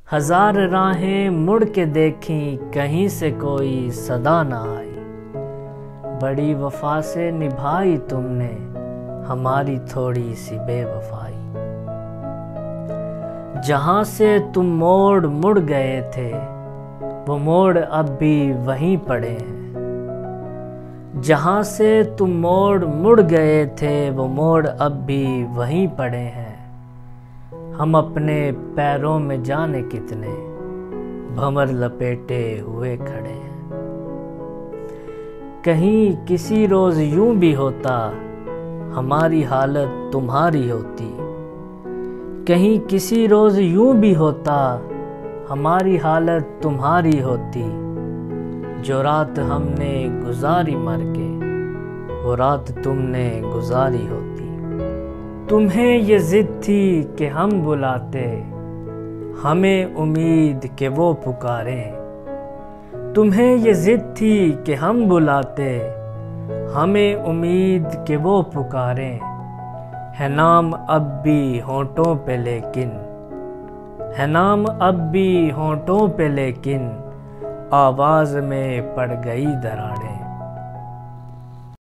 ہزار راہیں مڑ کے دیکھیں کہیں سے کوئی صدا نہ آئی، بڑی وفا سے نبھائی تم نے ہماری تھوڑی سی بے وفائی۔ جہاں سے تم موڑ مڑ گئے تھے وہ موڑ اب بھی وہیں پڑے ہیں، جہاں سے تم موڑ مڑ گئے تھے وہ موڑ اب بھی وہیں پڑے ہیں۔ ہم اپنے پیروں میں جانے کتنے بھنور لپیٹے ہوئے کھڑے ہیں۔ کہیں کسی روز یوں بھی ہوتا ہماری حالت تمہاری ہوتی، کہیں کسی روز یوں بھی ہوتا ہماری حالت تمہاری ہوتی، جو رات ہم نے گزاری مر کے وہ رات تم نے گزاری ہوتی۔ تمہیں یہ ضد تھی کہ ہم بلاتے ہمیں امید کہ وہ پکاریں، تمہیں یہ ضد تھی کہ ہم بلاتے ہمیں امید کہ وہ پکاریں، ہے نام اب بھی ہونٹوں پہ لیکن، ہے نام اب بھی ہونٹوں پہ لیکن آواز میں پڑ گئی دراڑیں۔